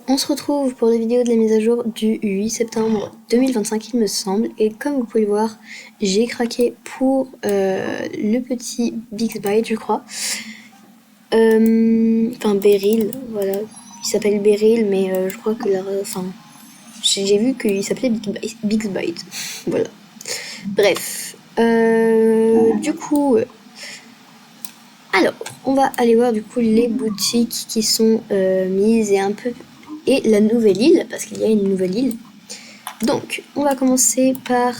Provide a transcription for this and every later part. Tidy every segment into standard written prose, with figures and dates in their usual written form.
On se retrouve pour la vidéo de la mise à jour du 8 septembre 2025 il me semble, et comme vous pouvez le voir, j'ai craqué pour le petit Bixbyte je crois, enfin Beryl, voilà, il s'appelle Beryl mais je crois que j'ai vu qu'il s'appelait Bixbyte, voilà, bref, du coup... Alors, on va aller voir du coup les boutiques qui sont mises et la nouvelle île, parce qu'il y a une nouvelle île. Donc, on va commencer par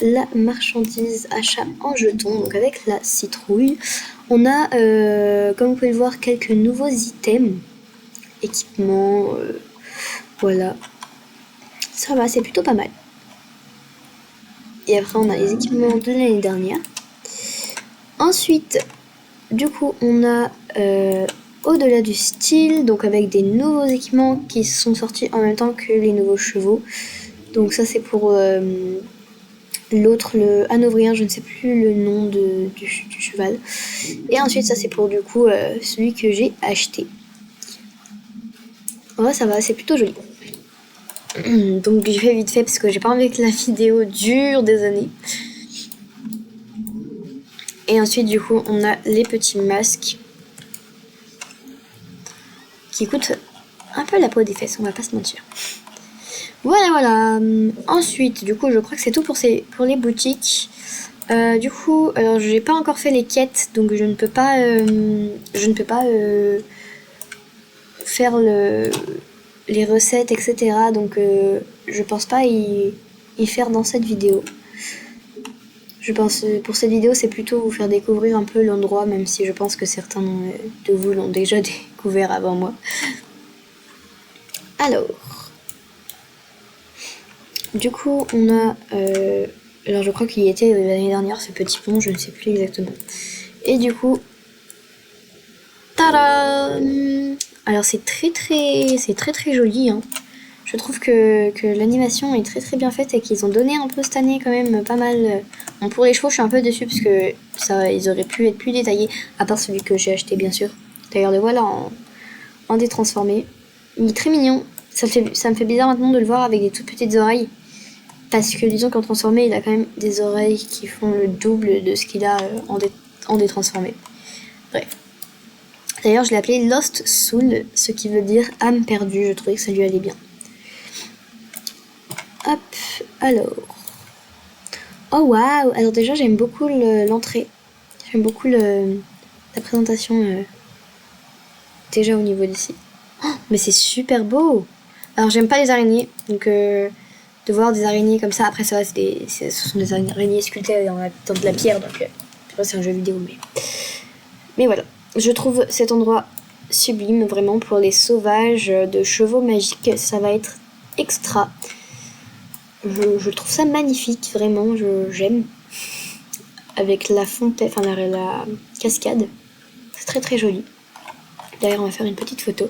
la marchandise achat en jetons, donc avec la citrouille. On a, comme vous pouvez le voir, quelques nouveaux items, équipements, voilà. Ça va, c'est plutôt pas mal. Et après, on a les équipements de l'année dernière. Ensuite, du coup, on a au-delà du style, donc avec des nouveaux équipements qui sont sortis en même temps que les nouveaux chevaux. Donc ça c'est pour l'autre, le Hanovrien, je ne sais plus le nom du cheval. Et ensuite ça c'est pour du coup celui que j'ai acheté. Ouais, ça va, c'est plutôt joli. Donc j'ai fait vite fait parce que j'ai pas envie que la vidéo dure des années. Et ensuite du coup on a les petits masques qui coûtent un peu la peau des fesses, on va pas se mentir. Voilà. Ensuite, du coup, je crois que c'est tout pour les boutiques. Du coup, alors j'ai pas encore fait les quêtes, donc je ne peux pas faire les recettes, etc. Donc je pense pas y faire dans cette vidéo. Je pense pour cette vidéo, c'est plutôt vous faire découvrir un peu l'endroit, même si je pense que certains de vous l'ont déjà découvert avant moi. Alors, du coup, on a... alors je crois qu'il y était l'année dernière, ce petit pont, je ne sais plus exactement. Et du coup... Tadam! Alors c'est très joli, hein. Je trouve que l'animation est très bien faite et qu'ils ont donné un peu cette année quand même pas mal. Bon, pour les chevaux, je suis un peu déçue parce que ils auraient pu être plus détaillés, à part celui que j'ai acheté bien sûr. D'ailleurs le voilà en détransformé. Il est très mignon. Ça me fait bizarre maintenant de le voir avec des toutes petites oreilles. Parce que disons qu'en transformé, il a quand même des oreilles qui font le double de ce qu'il a en détransformé. Bref. D'ailleurs, je l'ai appelé Lost Soul, ce qui veut dire âme perdue. Je trouvais que ça lui allait bien. Hop, alors. Oh waouh! Alors déjà, j'aime beaucoup l'entrée. J'aime beaucoup la présentation déjà au niveau d'ici. Oh, mais c'est super beau! Alors, j'aime pas les araignées, donc de voir des araignées comme ça, après ça va, ce sont des araignées sculptées dans de la pierre, donc c'est un jeu vidéo, mais voilà. Je trouve cet endroit sublime, vraiment, pour les sauvages de chevaux magiques, ça va être extra. Je trouve ça magnifique, vraiment, j'aime. Avec la fontaine, enfin la cascade, c'est très joli. D'ailleurs, on va faire une petite photo.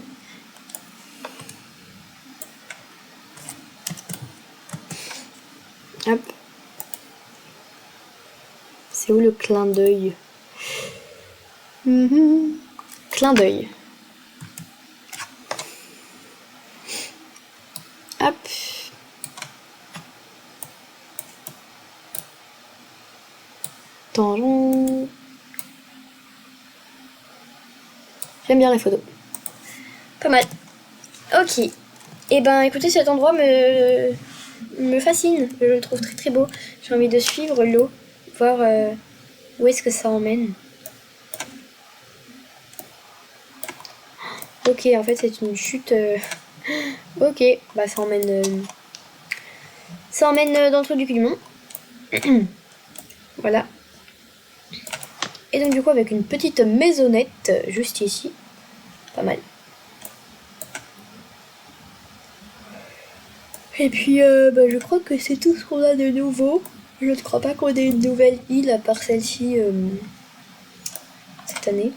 Hop. C'est où le clin d'œil? Clin d'œil. Hop. Tangent. J'aime bien les photos. Pas mal. Ok. Et ben écoutez, cet endroit me fascine. Je le trouve très beau. J'ai envie de suivre l'eau, voir où est-ce que ça emmène. Ok, en fait c'est une chute. Ok, bah ça emmène dans le trou du cul du monde. Voilà. Et donc du coup avec une petite maisonnette juste ici. Pas mal. Et puis je crois que c'est tout ce qu'on a de nouveau. Je ne crois pas qu'on ait une nouvelle île à part celle-ci cette année.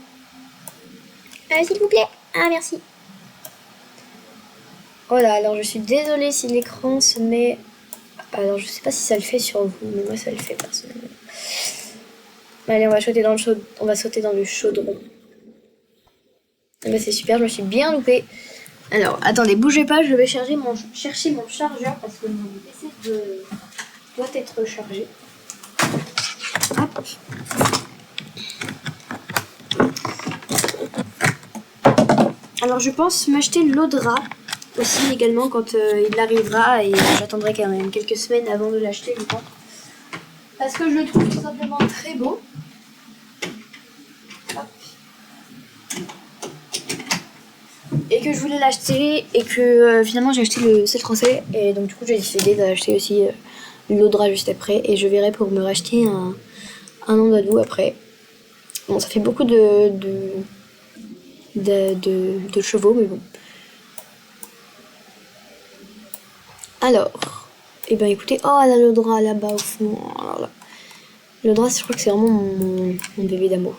S'il vous plaît. Ah merci. Voilà, alors je suis désolée si l'écran se met... Alors je sais pas si ça le fait sur vous, mais moi ça le fait personnellement. Allez, on va sauter dans le chaudron. Ah bah c'est super, je me suis bien loupée. Alors, attendez, bougez pas, je vais chercher mon chargeur parce que mon PC doit être chargé. Hop. Alors, je pense m'acheter l'Audra aussi également quand il arrivera et j'attendrai quand même quelques semaines avant de l'acheter, je pense. Parce que je le trouve tout simplement très beau. Hop. Et que je voulais l'acheter et que finalement j'ai acheté le set français et donc du coup j'ai décidé d'acheter aussi l'Audra juste après et je verrai pour me racheter un andalou après. Bon, ça fait beaucoup de chevaux mais bon. Alors, et ben écoutez, oh là l'Audra là-bas au fond, alors là. L'Audra je crois que c'est vraiment mon bébé d'amour.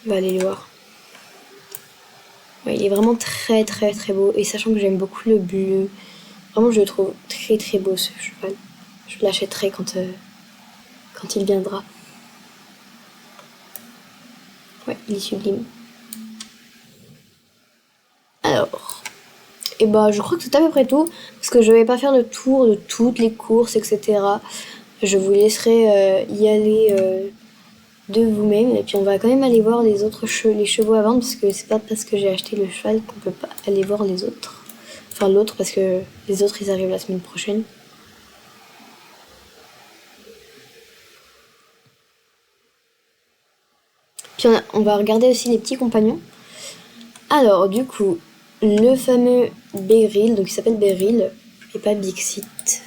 On va aller le voir. Ouais, il est vraiment très très très beau et sachant que j'aime beaucoup le bleu, vraiment je le trouve très très beau ce cheval. Je l'achèterai quand il viendra. Ouais, il est sublime. Alors, et bah je crois que c'est à peu près tout parce que je vais pas faire le tour de toutes les courses etc. Je vous laisserai y aller de vous-même et puis on va quand même aller voir les autres les chevaux à vendre parce que c'est pas parce que j'ai acheté le cheval qu'on peut pas aller voir les autres. Enfin l'autre parce que les autres ils arrivent la semaine prochaine. Puis on va regarder aussi les petits compagnons. Alors du coup, le fameux Beryl, donc il s'appelle Beryl et pas Big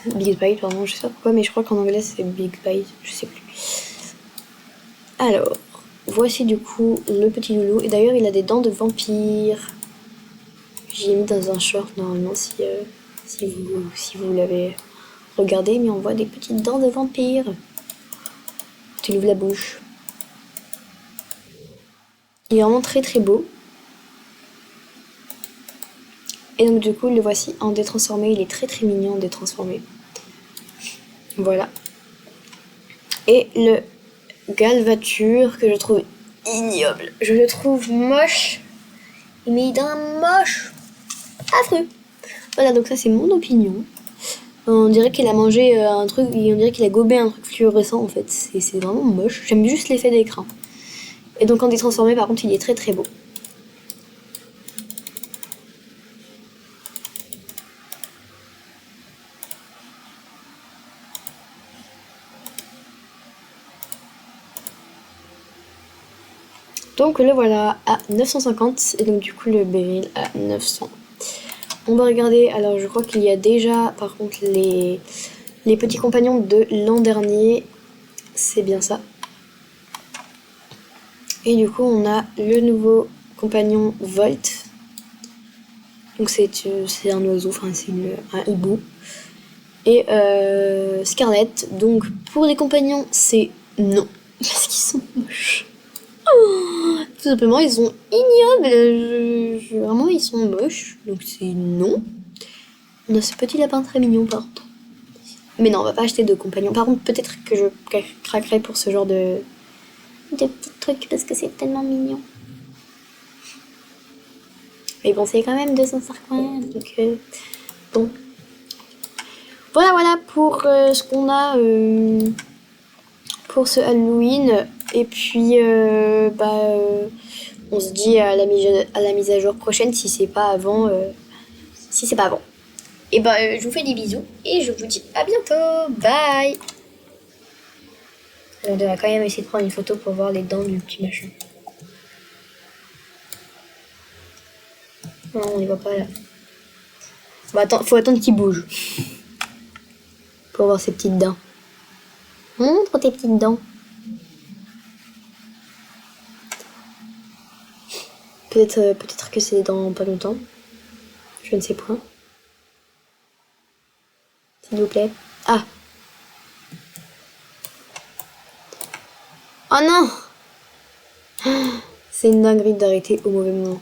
Bite pardon, je sais pas pourquoi mais je crois qu'en anglais c'est Big Bite, je sais plus. Alors, voici du coup le petit loulou et d'ailleurs il a des dents de vampire. J'y ai mis dans un short normalement si vous l'avez regardé, mais on voit des petites dents de vampire. Tu ouvres la bouche. Il est vraiment très très beau. Et donc du coup le voici en détransformé, il est très très mignon en détransformé. Voilà. Et le Galvature que je trouve ignoble. Je le trouve moche. Mais d'un moche affreux. Voilà, donc ça c'est mon opinion. On dirait qu'il a mangé un truc, on dirait qu'il a gobé un truc fluorescent en fait. C'est vraiment moche. J'aime juste l'effet d'écran. Et donc en détransformé par contre il est très très beau. Donc le voilà à 950 et donc du coup le Beryl à 900. On va regarder, alors je crois qu'il y a déjà par contre les petits compagnons de l'an dernier. C'est bien ça. Et du coup on a le nouveau compagnon Volt. Donc c'est un oiseau, enfin c'est un hibou. Et Scarlett, donc pour les compagnons c'est non. Parce qu'ils sont moches. Oh, tout simplement ils sont ignobles, vraiment ils sont moches. Donc c'est non. On a ce petit lapin très mignon par contre. Mais non, on va pas acheter de compagnons. Par contre, peut-être que je craquerai pour ce genre de petits trucs parce que c'est tellement mignon. Mais bon, c'est quand même 250, donc bon. Voilà pour ce qu'on a pour ce Halloween. Et puis, on se dit à la mise à jour prochaine si c'est pas avant. Et je vous fais des bisous et je vous dis à bientôt. Bye. On devrait quand même essayer de prendre une photo pour voir les dents du petit machin. Non, on les voit pas là. Bon, attends, faut attendre qu'il bouge. Pour voir ses petites dents. Montre tes petites dents. Peut-être que c'est dans pas longtemps. Je ne sais point. S'il vous plaît. Ah. Oh non. C'est une dinguerie d'arrêter au mauvais moment.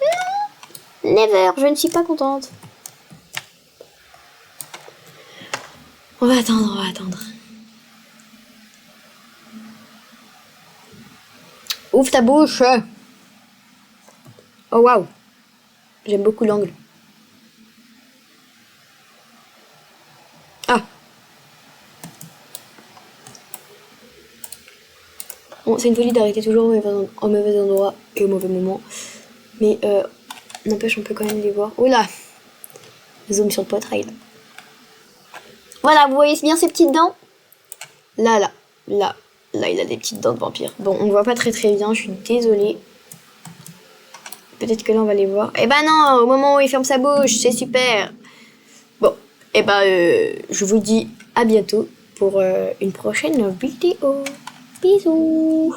Non. Never. Je ne suis pas contente. On va attendre. Ouvre ta bouche. Oh waouh. J'aime beaucoup l'angle. Ah. Bon, c'est une folie d'arrêter toujours au mauvais endroit et au mauvais moment. Mais n'empêche, on peut quand même les voir. Oula. Zoom sur le poitrail. Voilà, vous voyez bien ses petites dents? Là, il a des petites dents de vampire. Bon, on voit pas très bien, je suis désolée. Peut-être que là, on va les voir. Eh ben non, au moment où il ferme sa bouche, c'est super. Bon, eh ben, je vous dis à bientôt pour une prochaine vidéo. Bisous.